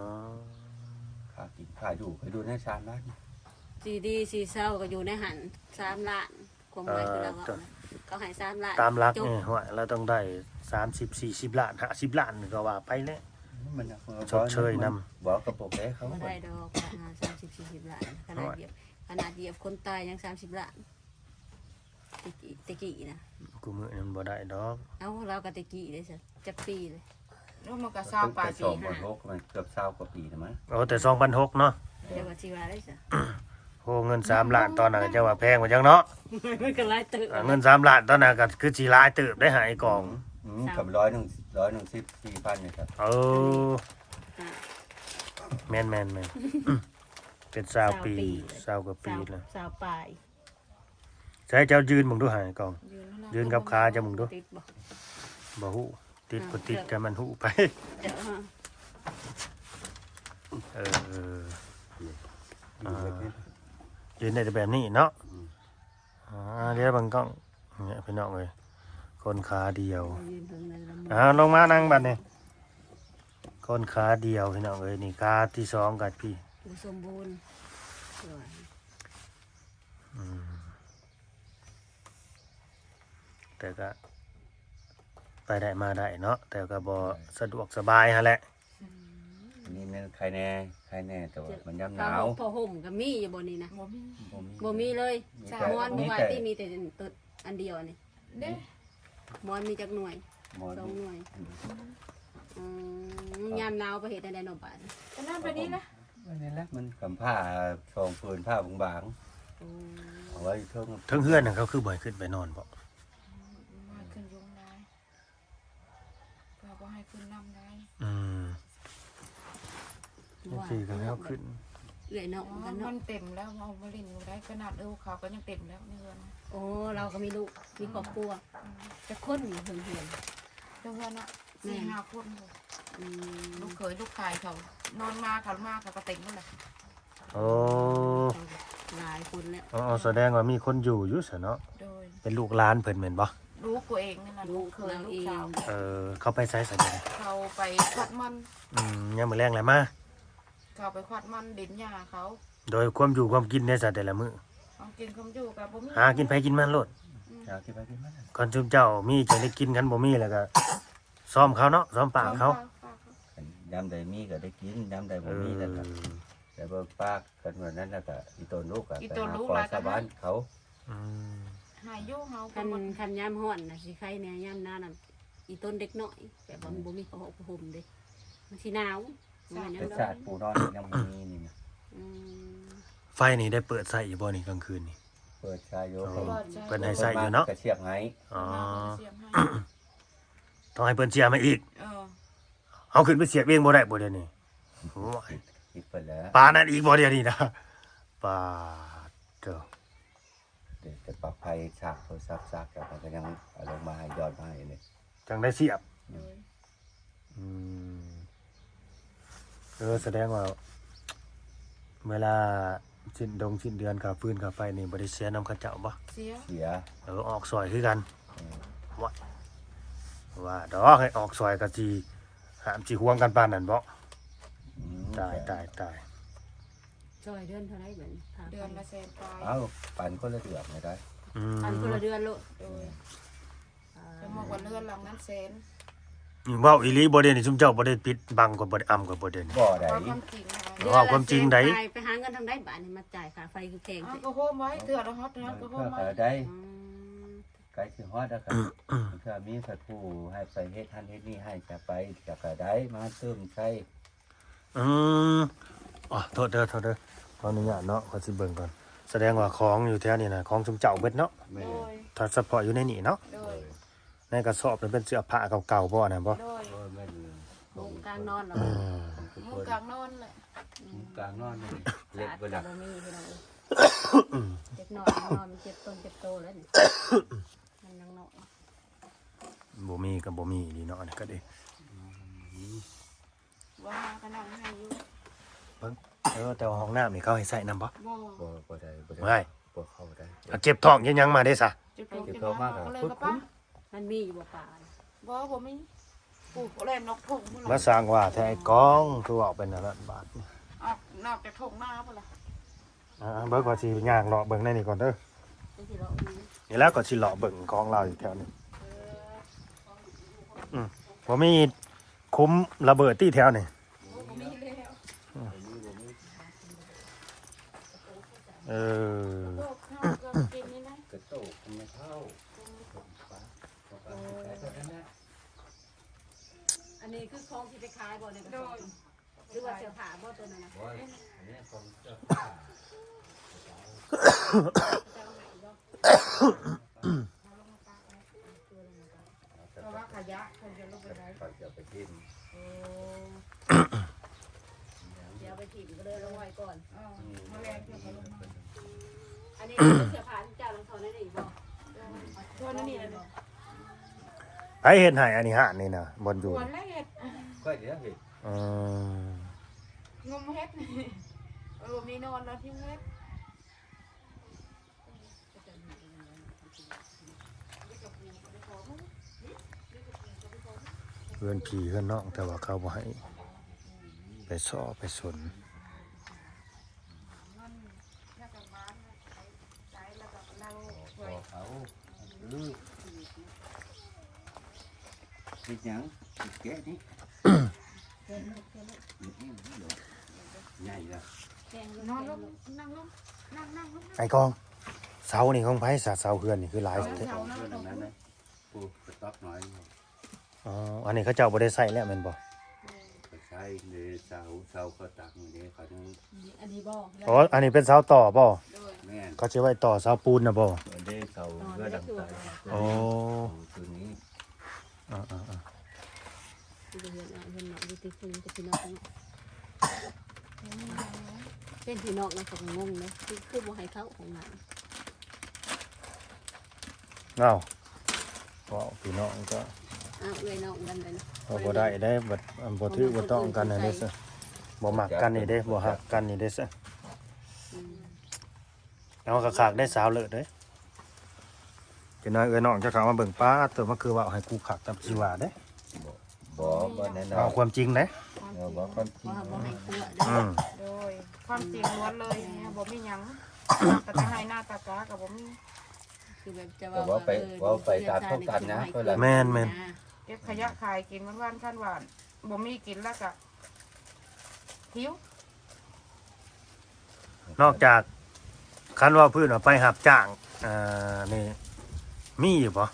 ค่ากินค่าอยู่ไปดูใน3 ล้าน สีดีสีเศร้าก็อยู่ในหัน3 ล้านความหมายคือแล้วเขาให้3 ล้าน ตามหลัก จบ นี่ว่าเราต้องได้30 40ล้าน50ล้านก็ว่าไปแล้ว มัน ชดเชยนำ บอกกับโปแกเขา บ่ได้ดอก30-40 ล้านขนาดเหยียบคนตายยัง30 ล้านตะกี้นะ กูมื้อนี้มันบ่ได้ดอก เอาเราก็ตะกี้เลยสิจะปีเลย แล้วมันก็ซาวปลายปี 2.6มันเกือบ20กว่าปีนะมั้ย โอ้แต่2006เนาะ เดี๋ยวว่าชีวาได้สิ โหเงิน3ล้านตอนนั้นก็จะว่าแพงกว่าจังเนาะ มันก็ไล่ตื่น เงิน3ล้านตอนนั้นก็คือสิหลายเติบได้หายกล่อง กับ100 นี่ครับ เออแม่นเป็น20ปี20กว่าปีแล้ว สาวปลาย ใช้เจ้ายืนมึงดูหายกล่อง ยืนกับขาจะมึงดู ติดบ่ บ่ฮู้ติดบ่ติดก็มันฮู้ไป เดี๋ยว เออยืนได้แต่แบบนี้เนาะเดี๋ยวเบังกล้องเนี่ยพี่น้องเอ้ยคนขาเดียว ยืนเพิ่งเลยละ ลงมานั่งบัดนี้คนขาเดียวพี่น้องเอ้ยนี่ขาที่2กับพี่ อุสมบูรณ์ ด้วย แต่ก็ไปได้มาได้เนาะแต่ก็บ่สะดวกสบายฮะแหละ อันนี้แม่นใครแน่แต่ว่ามันยามหนาว ผ้าห่มก็มีอยู่บนนี้นะ บ่มี บ่มีเลย แต่ ม้วน มี เมื่อวาน แต่ ที่มีแต่ตัวอันเดียวนี่ เด้ ม้วนมีจักหน่วย หมอน 2หน่วยยามหนาวไปเฮ็ดได้นอกบ้าน ก็นั่นไปนี้นะ อันนี้แหละมันกำผ้าทองฟืนผ้าบางๆเอาไว้เทิง เทิงเฮือนน่ะเขาคือบ่ให้ขึ้นไปนอนบ่ มาขึ้นยุงได้ก็บ่ให้ขึ้นน้ำได้ อืมโอเคก็แล้วขึ้น เอื้อยเนาะกัน มั เนาะ นเต็มแล้วเอามาลินอยู่ได้ขนาดเขาก็ยังเต็มแล้วในเรือน โอ้เราก็มีลูกมีครอบครัวจะคนอยู่เฮือน เรือนอ่ะ4-5 คนเลย ลูกเขยลูกชายเขานอนมาเขาก็เต็มหมดเลย โอ้ หลายคนแล้ว อ๋อแสดงว่ามีคนอยู่อยู่ซะเนาะ โดย เป็นลูกหลานเพิ่นแม่นบ่ ลูกตัวเองนี่นะลูกเขยลูกสาว เขาไปไสซะเด้ เขาไปควัดมัน ยามมื้อแลงแล้วมา เขาไปควัดมันดินหญ้าเขา โดยความอยู่ความกินในสัตว์แต่ละมื้อ เอากินคำอยู่กับบ่มี หากินไปกินมันโลด อยากกินไปกินมา ก่อนจุมเจ้ามีจังได้กินกันบ่มีแล้วก็ซ้อมเขาเนาะซ้อมปากเขา ยามใดมีก็ได้กินยามใดบ่มีแล้วก็แต่ว่าปากกันวันนั้นแล้วก็อีต้นลูกก็ไปหาปอชาวบ้านเขา อืม หายอยู่เฮา คันยามฮ้อนน่ะสิใครแน่ยามหน้าน่ะอีต้นเด็กน้อยแบบว่ามันบ่มีผ้าห่มเด้มันสิหนาวมัน แต่ ยัง ชาติปูนอนยังบ่มีนี่นะ ไฟนี่ได้เปิดใส่อยู่บ่นี่กลางคืนนี่ เปิดชายโย เพิ่นให้ใส่อยู่เนาะ กระเชียบไห้ อ๋อ เสียงให้ ต้องให้เพิ่นเชียร์มาอีก เออ เอาขึ้นไปเสียบเองบ่ได้บ่เดี๋ยวนี้โอ้ย คิดเพิ่นแล้ว ปานั่นอีกบ่เดี๋ยวนี้นะปาเด้อ เดี๋ยวจะปรับภัยฉากโทรศัพท์ฉากแล้วก็ยังเอาลงมาให้ยอดมาให้นี่ จังได้เสียบ โดย อืมแสดงว่า เวลาสิ้นเดือนค่าฟืนค่าไฟนี่บ่ได้เสียนำเขาเจ้าบ่ เสีย เสีย ออกซอยคือกัน เออ ว่าดอกให้ออกซอยก็สิหามสิห่วงกันปานนั้นบ่ อืม ตาย จอยเดือนเท่าไหร่เหมือน เดือนละแสนปลาย เอ้าปั่นคนละเดือนไม่ได้ อืม อันคนละเดือนโลด โดยจะบอกว่าเรือนหลังนั้นแสน เว้าอีหลีบ่เด้นี่ซุมเจ้าบ่ได้ปิดบังก็บ่ได้อำก็บ่ได้นี่ บ่ได้ ความจริงนะ ว่าความจริงใด ไปหาเงินทางใดบ้านนี่มาจ่ายค่าไฟคือแพง เอา แท้ ก็โฮมไว้เถื่อละฮอตนะก็โฮ เพื่อ มไว้ ก็ได้ อืม ไกลสิฮอดแล้วก็เพื่อมีสัตว์ผู้ให้ไปเฮ็ดทันเฮ็ดนี่ให้จะไปจะก็ได้มาเติมใช้ อืมอ๋อโทษเด้อขออนุญาตเนาะขอสิเบิ่งก่อนแสดงว่าของอยู่แถวนี้น่ะของซุมเจ้าเบิดเนาะ ไม่ โดย ถ้าเฉพาะอยู่ในนี่เนาะ โดย ในกระสอบมันเป็นเสื้อผ้าเก่าๆบ่น่ะบ่ โดย โอ้ยไม่ดี โรงการนอนเรา ของทุก มุ ค ง น กลางนอนเลย กลางนอนนี่เล็กเวลา บ่มีพี่น้องเด็กน้อยนอนเจ็บต้นเจ็บโตแล้วนี่มันยังน้อย บ่มีก็บ่มีนี่เนาะอันนี้ก็ได้ ว่าก็นั่งให้อยู่ แต่ว่าห้องน้ำนี่เขาให้ใส่นำบ่ บ่ บ่ได้บ่ ไม่ ได้บ่เข้าได้ เอาเจ็บท้องยังมาได้ซะ จุดลงจุดน้ำก็เลยกับป้า มันมีอยู่บ่ป่า บ่มีปู่ก็เล่นนกทุ่งพุ่น มา ล่ะ สร้างว่าแท้ไอ้กองคือว่าเป็นอันนั้นบาทนี่ ออกนอกจากทุ่งนาพุ่นล่ะ เบิ่งก่อนสิย่างเลาะเบิ่งในนี่ก่อนเด้อ จังซี่เรามี นี่แล้วก็สิเลาะเบิ่งของเราอยู่แถวนี้บ่มีคุ้มระเบิดที่แถวนี่ บ่มีแล้ว เออ โลกข้าวก็กินนี่นะ กระโตกไม่เข้า อันนี้คือของที่ไปขายบ่ในกระ โด สอบ ย หรือว่าเสื้อผ้าบ่ตัวนั้นน่ะ บ่อันนี้ของเจ้า เพราะว่าขยะคนจะลงไปได้ เขาจะไปกิน โอ้เดี๋ยวไปถิ่มก็เลยลงไว้ก่อน แมลงเพิ่นก็ลงมา อันนี้คือเสื้อผ้าที่เจ้าลงทอนได้นี่บ่ ตัวนั้นนี่แหละ ไผเฮ็ดให้อันนี้หานี่น่ะบ่อยู่ ส่วนแรกเห็ด ก็เดี๋ยวเห็น อืม งมเห็ดมีนอนแล้วที่เห็ด เพื่อนพี่เพื่อนน้องแต่ว่าเขาบ่ให้ไปสอบไปสน เฮ็ดหยังแกะนี่ใหญ่ละ นอนลงนั่งลงนั่งลง ไอ้กองเสานี่ของไผสะเสาเฮือนนี่คือหลาย เพื่อนนั้นนะปูกระต๊อบน้อย อ๋ออันนี้เขาเจ้าบ่ได้ใส่แล้วแม่นบ่ ไปใช้ในเสาก็ตักนี่เขาต้อง อันนี้บ่ อ๋ออันนี้เป็นเสาต่อบ่ โดย แม่น เขาสิไว้ต่อเสาปูนน่ะบ่ ได้เสาเพื่อดังใจ โอ้ ตัวนี้ อ่า เฮือนเฮือนเนาะอยู่ที่คุณกับพี่น้องเนาะเป็นพี่น้องนะก็งงนะคือบ่ให้เขาของน้ำ ๆอ้าวว้าวพี่น้องก็ อ้าวเลยน้องกันเลยนะ เอาบ่ได้เด้บัดอันบ่ถือบ่ต้องกันนั่นเด้ซะบ่มักกันนี่เด้บ่ฮักกันนี่เด้ซะเอาคักๆได้สาวเลิศเด้จะน้อยเอ้ยน้องจะเข้ามาเบิ่งป้าตัวมันคือว่าเอาให้กูคักตามสิว่าเด้ บ่แน่นอ เอา น ความจริงเด้ บ่ความจริง บ่ให้กลัว อืม โดยความจริงล้วนเลยเนี่ยบ่มีหยังแต่จะให้หน้าตากากับบ่มี คือแบบจะ แต่ว่าไปตามต้องการนะเพื่อนละ แม่น เก็บขยะขายกินวันๆขั้นหวานบ่มีกินแล้วก็หิวน อกจากคันว่าพื้นว่าไปหับจ้างนี่มีอยู่บ่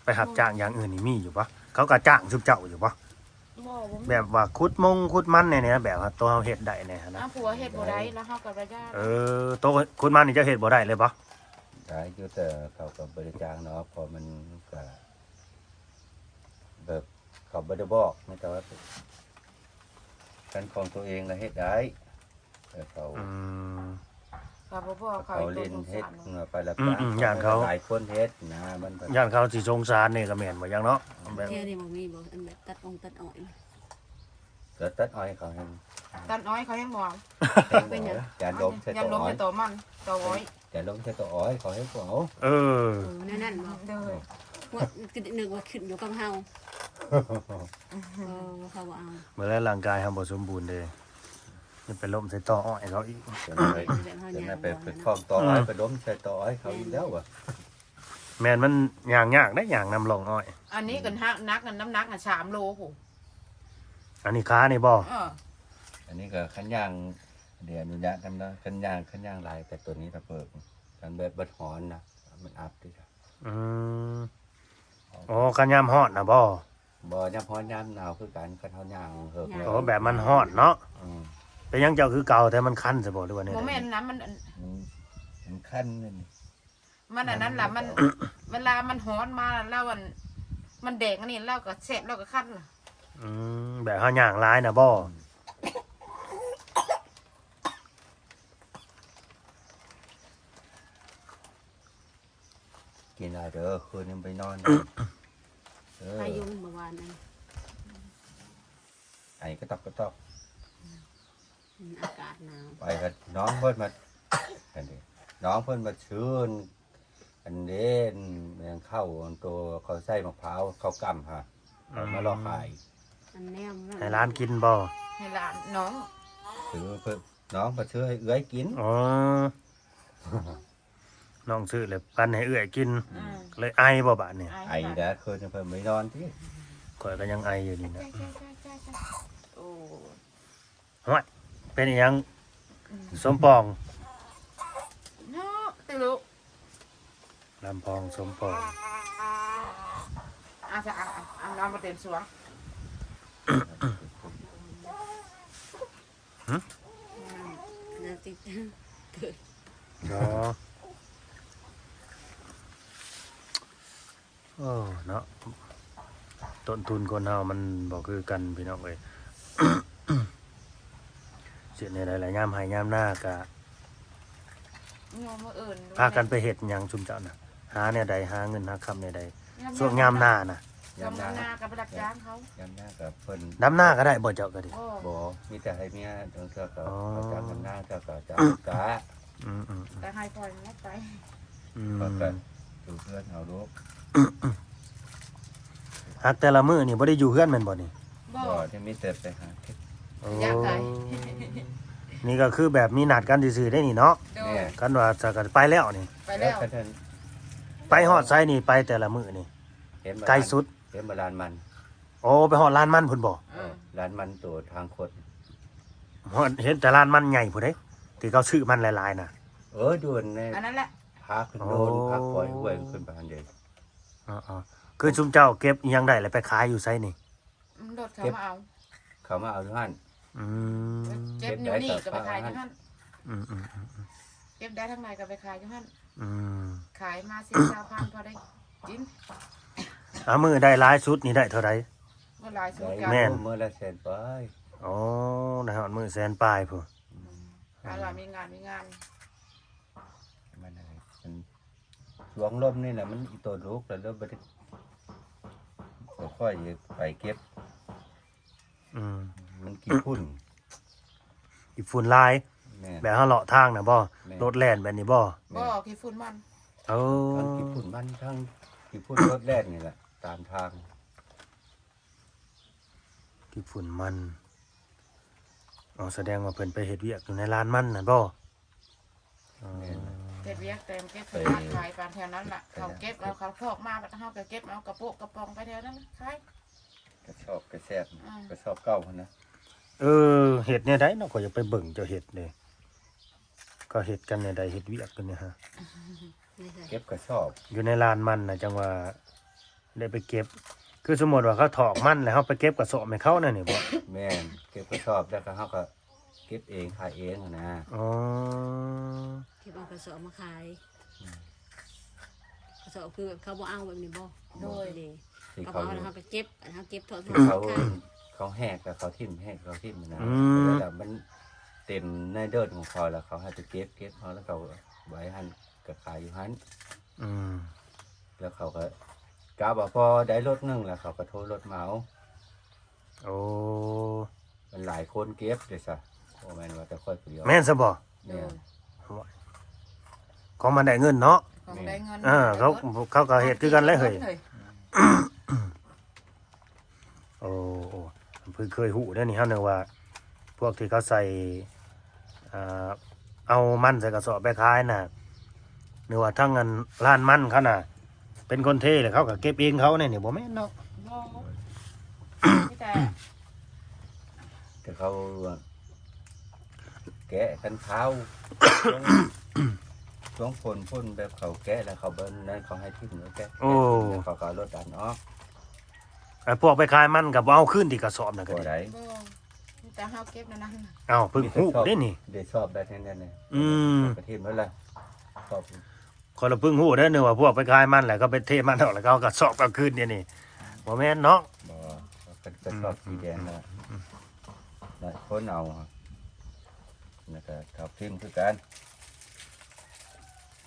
ไปหับจ้างอย่างอื่นนี่มีอยู่บ่เขาก็จ้างชุบเจ้าอยู่บ่ บ่มี แบบว่าขุดมันเนี่ยแบบว่าตัวเฮาเฮ็ดได้เนี่ยนะ ผัวเฮ็ดบ่ได้แล้วเฮาก็บ่ได้ ตัวขุดมันนี่จะเฮ็ดบ่ได้เลยบ่ ได้อยู่แต่เขาก็บริจาคเนาะพอมันก็แบบเขาบ่ได้บอกไม่แต่ว่าการของตัวเองก็เฮ็ดได้แต่เขา อืม ก็บ่พอเขา เขาเล่นเฮ็ดไปแล้ว อย่างเขา หลายคนเฮ็ดนะมัน ย่านเขาสิสงสารนี่ก็แม่นบ่อย่างเนาะแบบ เที่ยวนี่บ่มีบ่อันแบบตัดอ้อย ก็ตัดอ้อยเขาให้ ตันอ้อยเขายังบ่ เป็นหยังจานลมใส่ ยัง ตัว ลง อ้อ ไป ย ต่อมันต่ออ้อย จานลมใส่ตัวอ้อยเขาให้พวกเขา เออ นั่นบ่ เด้อ ว่านึกว่าขึ้นอยู่กับเฮาเขาบ่เอา เมื่อไรร่างกายเฮาบ่สมบูรณ์เด้นี่ไปล้มใส่ต่ออ้อยเขาอีก จนไปจนไปคล้องตัวอ้อยไปล้มใส่ตัวอ้อยเขาอีกแล้วอ่ะ แม่นมันย่างยากได้ย่างนำลงอ้อย อันนี้กันนักกันน้ำหนัก3โลโห อันนี้ค้านี่บ่ อันนี้ก็ขันย่างเดี๋ยวอนุญาตทำนะขันย่างลายแต่ตัวนี้ถ้าเปิดกันแบบเบิดหอนนะมันอัพดิครับ อืมอ๋อกันยามฮ้อนน่ะบ่ บ่ย่ำฮ้อนย่ำหนาวคือกันขันเฮาย่างเฮิก อ๋อแบบมันฮ้อนเนาะ อืม เป็นหยังเจ้าคือเก่าแต่มันคันซะบ่หรือว่าแนี่ บ่แม่นนะมันขั้นนั่น มันอันนั้นล่ะมันเวลามันฮ้อนมาแล้วมันแดงอันนี้แล้วก็แซ่บแล้วก็คันล่ะ แบบเฮาย่างหลายน่ะบ่ กินอะไรเด้อคืนนี้ไปนอนเออ อายุเมื่อวานนั้น ไอ้ก็ตอก อากาศหนาว ไปกับน้องเพิ่นมาอันนี้น้องเพิ่นมาชื่นอันเด่นยังเข้าตัวเขาใส่มะพร้าวเขากำฮะมาลอกขาย อันแนม ให้ร้านกินบ่ ให้หลานน้อง ถือเพิ่นน้องมาชื่อให้เอื้อยกิน อ๋อน้องซื้อเลยปันให้เอื้อยกิน เลยไอบ่บาดเนี่ย ไอ้เด้อคืนนี้เพิ่นไม่นอนที่ ข่อยก็ยังไออยู่นี่นะ โอ้ ห้วยเป็นอีหยังสมปอง เนาะติลุ ลำพองสมปอง จะน้ำมาเต็มสวง แล้วติด ก็โอ้เนาะต้นทุนคนเฮามันบ่คือกันพี่น้องเอ้ย เสียในหลายๆยามให้ยามหน้ากะ งอมาเอิญ พากันไปเฮ็ดหยังชุมเจ้าน่ะหาเนี่ยใดหาเงินหาคำเนี่ยใดช่วงยามหน้าน่ะ ยามหน้ากับไปรับจ้างเขา ยำหน้ากับเพิ่น ดำหน้าก็ได้บ่เจ้าก็ดิ โอ้ บ่มีแต่ให้เมียเดินเจ้าก็ อ๋อ จ้างยำหน้าเจ้าก็จ้างกะ อืม แต่ให้ปล่อยมันไป ก็ก็ดูเพื่อนเอาลูก ฮักแต่ละมื้อนี่บ่ได้อยู่เฮือนแม่นบ่นี่ บ่ บ่ที่มีแต่ไปหาเฮ็ด อยากได้ นี่ก็คือแบบมีนัดกันซื่อๆได้นี่เนาะ โดย แม่ กันว่าจะกันไปแล้วนี่ ไปแล้ว ก็ท่าน ไป ไปฮอดไสนี่ไปแต่ละมื้อนี่ เห็นบ่ ไกลสุด เห็นบ่ลานมัน โอ้ไปฮอดลานมันพุ่นบ่ ลานมันตัวทางคด ฮอดเห็นแต่ลานมันใหญ่พุ่นเด้ที่เขาซื้อมันหลายๆน่ะ ด่วนใน อันนั้นแหละ พักโดนพักปล่อยห้วยขึ้นไปหันเดย อ๋อๆคือซุมเจ้าเก็บอิหยังได้แล้วไปขายอยู่ไสนี่ รถเขามาเอา เขามาเอาทุกท่าน อืม เก็บอยู่นี่ก็ไปขายอยู่หั่น อืม เก็บได้ทั้งในก็ไปขายอยู่หั่น อืม ขายมา10,000พอได้กิน เอามื้อได้หลายสุดนี่ได้เท่าใด เมื่อหลายสุด ได้ กัน แม่น เมื่อละแสนไป อ๋อได้ฮอดมื้อแสนปลายพุ่น อะไรมีงาน มันอะไรมันหลวงลมนี่แหละมันอีตัวลูกแล้วเริ่มไปค่อยไปเก็บ อืม มันกินพุ่น อีฝุ่นลาย แม่ แบบเฮาเลาะทางน่ะบ่รถแล่นแบบนี้บ่ บ่ขี้ฝุ่นมัน โอ้ ทั้งกินพุ่นมันทั้งกินพุ่นรถแล่นนี่แหละตามทาง ที่ฝุ่นมันอ๋อแสดงว่าเพิ่นไปเฮ็ดเวียกอยู่ในร้านมันน่ะบ่อ๋อ แม่น เก็บเวียกเต็มเก็บขยะขายปานแถวนั้นล่ะเขาเก็บเอาเขาพอกมาเฮาก็เก็บเอากระโปะกระปองไปแถวนั้นขาย กระชอบกระแซบกระชอบเก้าคนนะ เฮ็ดเนี่ยได้เนาะก็อยากไปเบิ่งเจ้าเฮ็ดเด้ก็เฮ็ดกันเนี่ยได้เฮ็ดเวียกกันเนี่ยฮะ ไม่ใช่ เก็บกระชอบ อยู่ในร้านมันน่ะจังว่าได้ไปเก็บ คือสมมุติว่าเขาถอกมันแล้วเฮาไปเก็บกระสอบให้เขานั่นนี่บ่ แม่นเก็บกระชอบแล้วก็เขาก็เก็บเองขายเองนะ อ๋อ เก็บเอากระสอบมาขายกระสอบคือแบบเขาบ่เอาแบบนี้บ่โดยเด้ ที่ เอา เขา เอาแล้วเขาก็เก็บอันเขาเก็บถอด ที่ ขาย เขาแหกแล้วเขาทิ่มแหกเขาทิ่มนะแล้วมันเต็มในเดินของเขาแล้วเขาให้ไปเก็บเขาแล้วเขาไว้หันก็ขายอยู่หัน อืม แล้วเขาก็กาบอกพอได้รถนึงแล้วเขาก็โทรรถมาเอา โอ้ มันหลายคนเก็บเลยซะโอ้แม่นว่าแต่ค่อยผู้เดียว แม่นซะบ่ โด แม่ ย น ของมันได้เงินเนาะ ของได้เงิน เขาก็เฮ็ดคือกันแหล้วเฮ้ย โอ้เพิ่งเคยหูได้อนี่ฮะเนึกว่า พวกที่เขาใส่เอามันใส่กระสอบไปขายน่ะนึกว่าทั้งเงินร้านมันเขาน่ะ เป็นคนเทเลยเขาก็เก็บเองเขาเนี่ยนี่บ่แม่นเนาะ บ่มีแต่ แต่เขาแกะกันเท้าช่วงพ่นแบบเขาแกะแล้วเขาเบิ้ลนั้นเขาให้ทิ้งแล้วแกะแล้วเขาก็รถดันออก ไอ้พวกไปขายมันกับเอาขึ้นที่กระสอบน่ะก็ ก็ ดี ได้ บ่มีแต่เฮาเก็บนั่นน่ะ เอ้าเพิ่งหูได้นี่ ได้ชอบแบบนั้นเนี่ย อืม ประเทศนั่นแหละชอบ คนละเพิ่งหูได้อนึกว่าพวกไปขายมันแหละก็ไปเทมันออกแล้วก็เอากระสอบเอาขึ้นเนี่ยนี่บ่แม่นเนาะ บอกก็ชอบสีแดงนะนะคนเอานะครับทับทิมคือกัน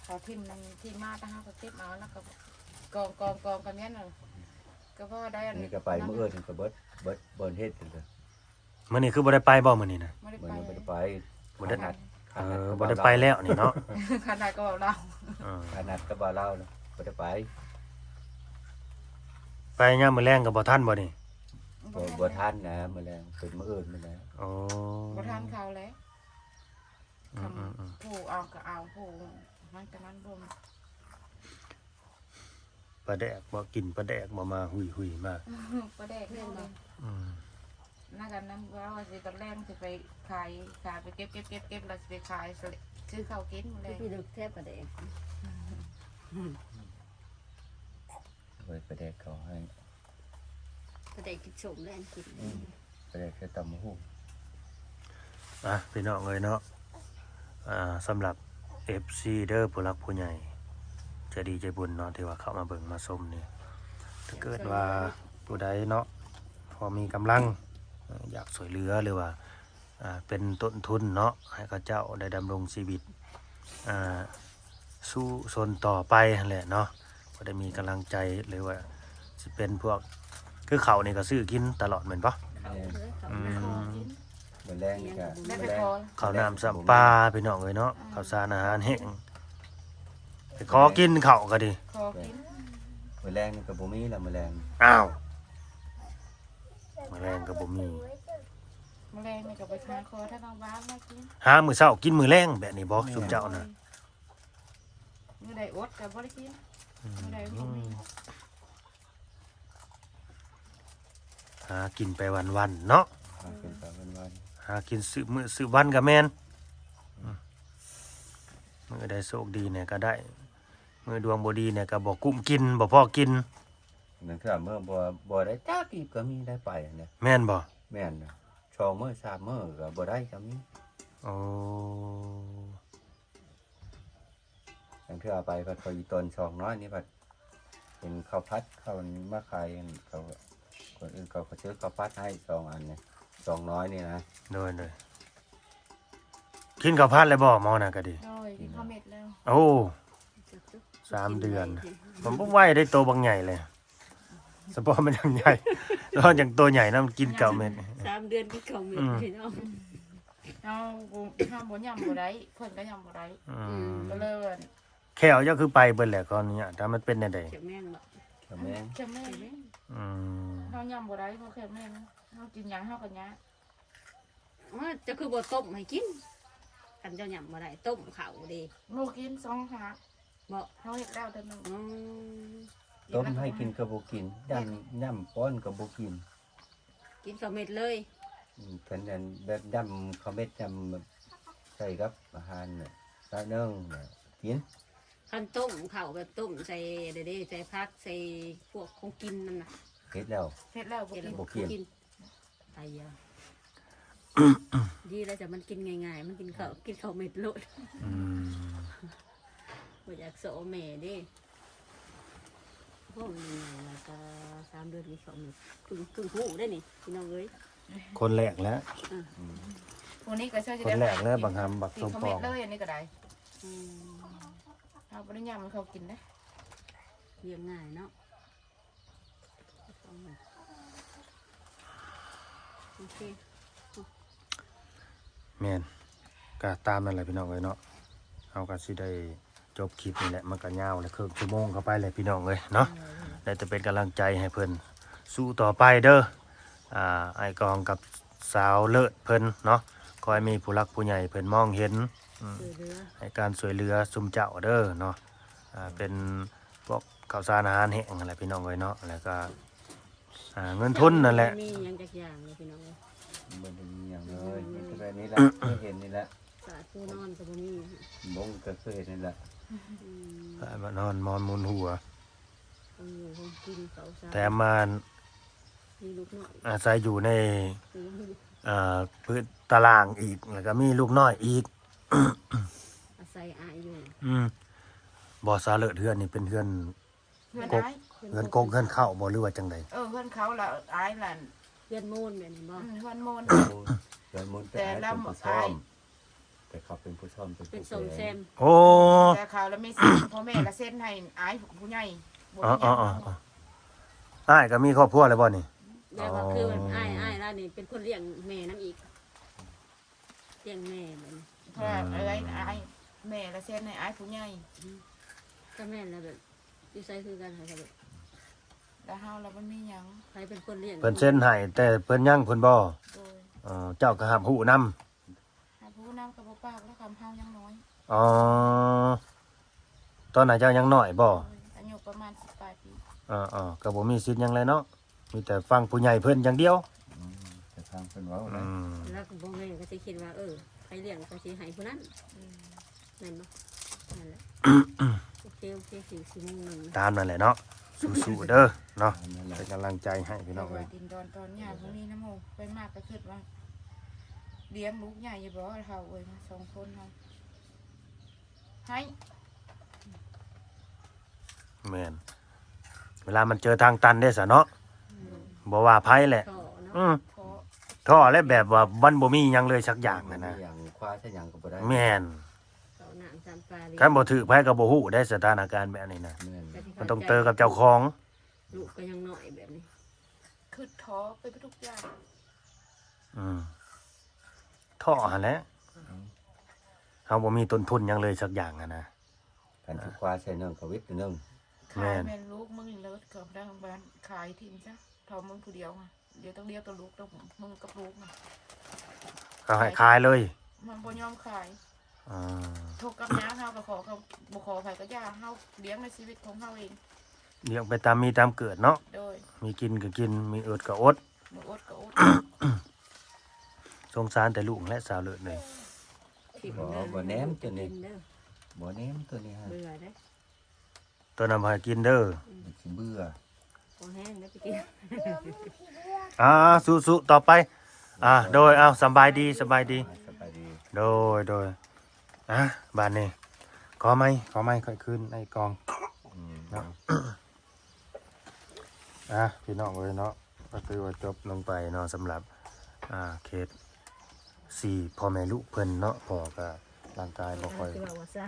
เขาทิ่มมันที่มาแต่เฮาก็เก็บเอาแล้วก็กองกันเนี้ยน่ะก็พอได้อัน นี่ก็ไปเมื่อถึงก็เบิดเฮ็ดถึงก็ มื้อนี้คือบ่ได้ไปบ่มื้อนี้น่ะ ไม่ได้ มัน ไป บ่ได้ไป บ่ได้ ขนาด บ่ได้ไปแล้วนี่เนาะ ขนาดก็บอกเรา ขนาดก็บ่เล่านะบ่ได้ไป ไปยามมื้อแรงก็บ่ทันบ่นี่ บ่ทันนะมื้อแรงเป็นมื้ออื่นมื้อแล้ว อ๋อ บ่ทานเขาแล้ว อืม ผู้เอาก็เอาผู้มันก็มันบ่ ปลาแดกบ่กินปลาแดกบ่มาหุยๆมาก บ่ได้เรื่องเลย อืม น่ากันนั้นว่าสิตอนแรกสิไปขายไปเก็บแล้วสิไปขายซื้อข้าวกินหมดเลย พี่ดูแทบกระเดก ไปแดกเขาให้ กระเดกกินชมแล้วกิน ไปแดกแค่ตำหู อ่ะพี่น้องเอ้ยเนาะสำหรับ FC เด้อผู้รักผู้ใหญ่ใจะดีใจบุญเนาะที่ว่าเข้ามาเบิ่งมาชมนี่ถ้าเกิดว่าผู้ใดเนาะพอมีกำลังอยากช่วยเหลือหรือว่าเป็นต้นทุนเนาะให้เขาเจ้าได้ดำรงชีวิตสู้ชนต่อไปนั่นแหละเนาะก็ได้มีกำลังใจหรือว่าสิเป็นพวกคือเขานี่ก็ซื้อกินตลอดเหมือนปะ มื้อแรงก็ ได้ มื้อ ไป แรง ขอ ข้าวน้ำสัมปลาพี่น้องเลยเนาะข้าวสารอาหารแห้งไปขอกินข้าวก็ดี ขอกิน มื้อแรงนี่ก็บ่มีแล้วมื้อแรง อ้าวมาแรงก็บ่มี แมลงนี่ก็ไปหาคอถ้าต้องบ้านมากิน หามื้อเช้ากินมื้อแรงแบบนี้บ่ซุมเจ้าน่ะ มื้อใดอดก็บ่ได้กิน อ บ่ได้บ่มี หากินไปวันๆเนาะ หาเป็นไปวัน หากินซื้อมื้อซื้อวันก็แม่นมื้อใดโชคดีเนี่ยก็ได้มื้อดวงบ่ดีเนี่ยก็บ่กุ้มกินบ่พอกิน ๆนั่นคือเมื่อบ่ได้จักอีกก็มีได้ไปเนี่ย แม่นบ่ แม่นนะชองมื้อ3มื้อก็บ่ได้ก็มี โอ้ นั่นคือเอาไปพัดพออีตนชองน้อยนี่พัดเป็นข้าวพัดข้าวนี้มาขายเขาคนอื่นเขาก็ซื้อข้าวพัดให้2อันเนี่ย2น้อยนี่นะ โดยกินข้าวผัดแล้วบ่หมอน่ะก็ดี โดยกินข้าวเม็ดแล้ว โอ้3 เดือน ผมบ่ไหวได้โตบางใหญ่เลยสปอร์มันยังใหญ่แล้วอย่างตัวใหญ่นำกินเก่าเม็ด 3 เดือนกินข้าวเม็ดพี่น้อง เฮาบ่ย่ำบ่ได้เพิ่นก็ย่ำบ่ได้ ก็เลยว่า แขวเจ้าคือไปเบิดแหละก่อนเนี่ยถ้ามันเป็นแนวใด เจ็บแม่งบ่ ก็แม่น แค่แม่ เจ็บแม่ง อืม เฮาย่ำบ่ได้เพราะแค่แม่เฮากินหยังเฮาก็ยะ ว่าจะคือบ่ต้มให้กินกันเจ้าหยังบ่ได้ต้มข้าวเด้ หนูกิน2หา บ่ เฮาเฮ็ดแล้วแต่นึง อืม ต้มให้กินก็บ่กินย่ำป้อนก็บ่กิน กินข้าวเม็ดเลย เพิ่นนั่นแบบย่ำข้าวเม็ดย่ำแบบใส่กับอาหารน่ะใส่เนึ่งน่ะกิน คันต้มข้าวแบบต้มใส่เด้ใส่ผักใส่พวกของกินนั่นน่ะ เฮ็ดแล้ว เฮ็ดแล้วบ่ เฮ็ด กิ แล้ว น บ่ กิน กินตายยาดีแล้วจะมันกินง่ายๆมันกินข้าวเม็ดโลด อืม บ่อยากโซแม่เด้พวกนี้แล้วก็3 เดือนกินข้าวเม็ดครึ่งหูได้นี่พี่น้องเอ้ย คนแรกแล้ว พวกนี้ก็ใช่จะ คน ได้ แรกแล้วบางคำบัก กิน ส้ม ข้าว ป เม็ อ ด ง เลยอันนี้ก็ได้ อืม เฮาบ่ได้ย่ำให้เขากินนะ เลี้ยงง่ายเนาะโอเค แม่นก็ตามนั่นแหละพี่น้องเอ้ยเนาะเอาก็สิได้จบคลิปนี่แหละมันก็ยาวแล้วครึ่งชั่วโมงเข้าไปเลยพี่น้องเอ้ยเนาะได้แต่เป็นกำลังใจให้เพิ่นสู้ต่อไปเด้อไอ้กองกับสาวเลิศเพิ่นเนาะขอให้มีผู้รักผู้ใหญ่เพิ่นมองเห็น เรือ ให้การช่วยเหลือซุมเจ้าเด้อเนาะเป็นพวกข้าวสารอาหารแห้งอะไรพี่น้องเอ้ยเนาะแล้วก็เงินทุนนั่นแหละ มีหยังจักอย่างเลยพี่น้องเอ้ย บ่ได้มีหยังเลยมีแต่แบบนี้แหละเคยเห็นนี่แหละ สาดผู้นอนก็บ่มี บงก็เคยเห็นนี่แหละ อืม มานอนมอนมุนหัว ต้องอยู่ห้องกินเขาซา แถมมา มีลูกน้อย อาศัยอยู่ใน มีลูก พื้นตารางอีกแล้วก็มีลูกน้อยอีก อาศัยอายอยู่ บ่ซาเลิศเฮือนนี่เป็นเฮือน เพื่อน กบ อ้าย เฮือนกงเฮือนเข้าบ่หรือว่าจังใด เเพื่อนเขาละอ้ายล่ะ เพื่อนโมนแบบนี้บ่ เพื่อนโมน เดินมุน แต่ แต่ เรา เป็น หม ผู้ ด ซ่อ อาย มแต่เขาเป็นผู้ซ่อมเป็น เป็น ผู้ สมแซม โอ้ แต่เขาแล้วไม่เซ็นพ่อแม่ละเซ็นให้อ้ายผู้ใหญ่บ่ อ๋อ มีห อ๋ ยั อง อ๋ออ้ายก็มีครอบครัวแล้วบ่นี่ แล้วก็คือมันอายแล้วนี่เป็นคนเลี้ยงแม่น้ำอีกเลี้ยงแม่แบบนี้ เพราะว่าอ้ายแม่ละเซ็นให้อ้ายผู้ใหญ่ ก็แม่นแล้วแบบอยู่ไสคือกันค่ะแบบ แล้วเฮาแล้วมันมีหยัง ใครเป็นคนเลี้ยง เพิ่นเซ็นให้แต่เพิ่นยังเพิ่นบ่ โดย เจ้าก็หับหูนำ หาผู้นำกับบ่ปากแล้วคำเฮายังน้อย อ๋อตอนนั้นเจ้ายังน้อยบ่ อายุประมาณ18ปี ก็บ่มีสิทธิ์หยังเลยเนาะมีแต่ฟังผู้ใหญ่เพิ่นอย่างเดียว แต่ทางเป็นเว้า อื นะ ม แล้วก็บ่แม่ก็สิคิดว่าใครเลี้ยงก็สิให้ผู้นั้นแม่นบ่นั่นแหละโอเคสิโมงหนึง ตามนั่นแหละเนาะสู้ๆเด้อเนาะ อันนั่นแหละ เป็นกำลังใจให้พี่น้อง แต่ เล ว่าย ดินดอนตอนหญ้าพวกนี้น้ำโมไปมากก็คิดว่าเลี้ยงลูกใหญ่อยู่บ่เฮาเอ้ยมา2คนเฮาให้ แม่นเวลามันเจอทางตันได้ซะเนาะบ่ว่าไผแหละ ก็เนาะ อืม ขอ ท่อและแบบว่ามันบ่มีหยังเลยสักอย่างน่ะนะ อย่างคว้าใช่อย่างก็บ่ได้ แม่น เขาหนังจำปลาเลี้ยง คันบ่ถือไผก็บ่ฮู้ได้สถานการณ์แบบนี้นะ แม่น มันต้องเจอกับเจ้าของ ลูกก็ยังน้อยแบบนี้ คือท้อไปทุกอย่าง อืมท่อหั่นแหละเฮาบ่มีต้นทุนหยังเลยสักอย่างอะนะ กันที่คว้าใช่เนื่องกับวิทย์เนื่อง ขายแม่นลูกมึงเลิศกับทางบ้านขายทิ้งซะทอมึงผู้เดียวอ่ะเดี๋ยวต้องเลี้ยวตัวลูกต้องมึงกับลูกนะ เขาให้ขายเลย มันบ่ยอมขาย อ่า ทุกข์กับยาเฮาก็ขอเขาบ่ขอไผก็ย่าเฮาเลี้ยงในชีวิตของเฮาเอง เลี้ยงไปตามมีตามเกิดเนาะ โดย มีกินก็กินมีอดก็อด บ่อดก็อด สงสารแต่ลูกและสาวเลิศเลย ทิ่ม บ่แหนมตัวนี้ กินเด้อ บ่แหนมตัวนี้ฮะ เบื่อเด้อ ตัวนำให้กินเด้อ สิเบื่อ พอแห้งแล้วไปกิน สู้ๆต่อไปโดยสำบายดีสบายดี สบายดี โดยบ้านนี้ขอไหมค่อยขึ้นในกอง อืม เนาะ พี่น้องเลยเนาะก็คือว่าจบลงไปเนาะสำหรับเคส4พ่อแม่ลูกเพิ่นเนาะพอก็ร่างกายบ่ค่อย คือว่าซ่า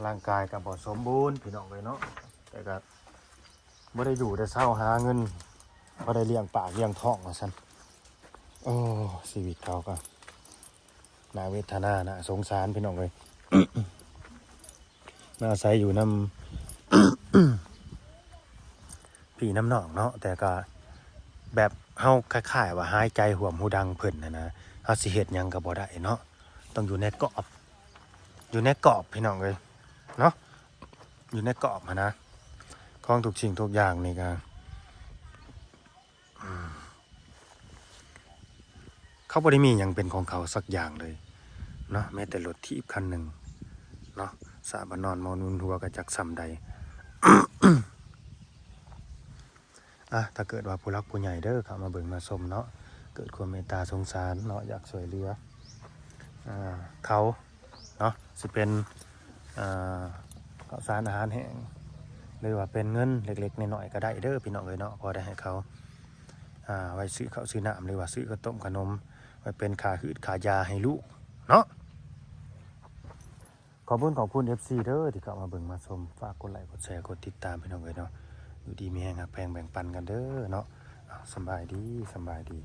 ร่างกายก็บ่สมบูรณ์พี่น้องเลยเนาะแต่ก็บ่ได้อยู่แต่เช้าหาเงินบ่ได้เลี้ยงปากเลี้ยงท้องว่าซั่นโอ้ชีวิตเขาก็น่าเวทนาน่าสงสารพี่น้องเลย มาอาศัยอยู่นำ พี่น้ำหนองเนาะแต่ก็แบบเฮาคล้ายๆว่าหายใจห่วมหูดังเพิ่นนะเฮาสิเฮ็ดหยังก็บ่ได้เนาะต้องอยู่ในกรอบพี่น้องเอ้ยเนาะอยู่ในกรอบหั้นนะของทุกสิ่งทุกอย่างนี่ก็เขาบ่ได้มีหยังเป็นของเขาสักอย่างเลยเนาะแม้แต่รถถีบคันหนึงเนาะสาบานอนมอนุนหัวก็จักซ้ำใด ถ้าเกิดว่าผู้รักผู้ใหญ่เด้อเข้ามาเบิ่งมาชมเนาะเกิดความเมตตาสงสารเนาะอยากช่วยเหลือเขาเนาะสิเป็นข้าวสารอาหารแห้งหรือว่าเป็นเงินเล็กๆน้อยๆก็ได้เด้อพี่น้องเอ้ยเนาะพอได้ให้เขาไว้ซื้อข้าวซื้อน้ำหรือว่าซื้อข้าวต้มขนมไว้เป็นค่าหืดค่ายาให้ลูกเนาะขอบคุณ FC เด้อที่เข้ามาเบิ่งมาชมฝากกดไลค์กดแชร์กดติดตามพี่น้องเอ้ยเนาะอยู่ดีมีแรงหักแพงแบ่งปันกันเด้อเนาะสำบายดี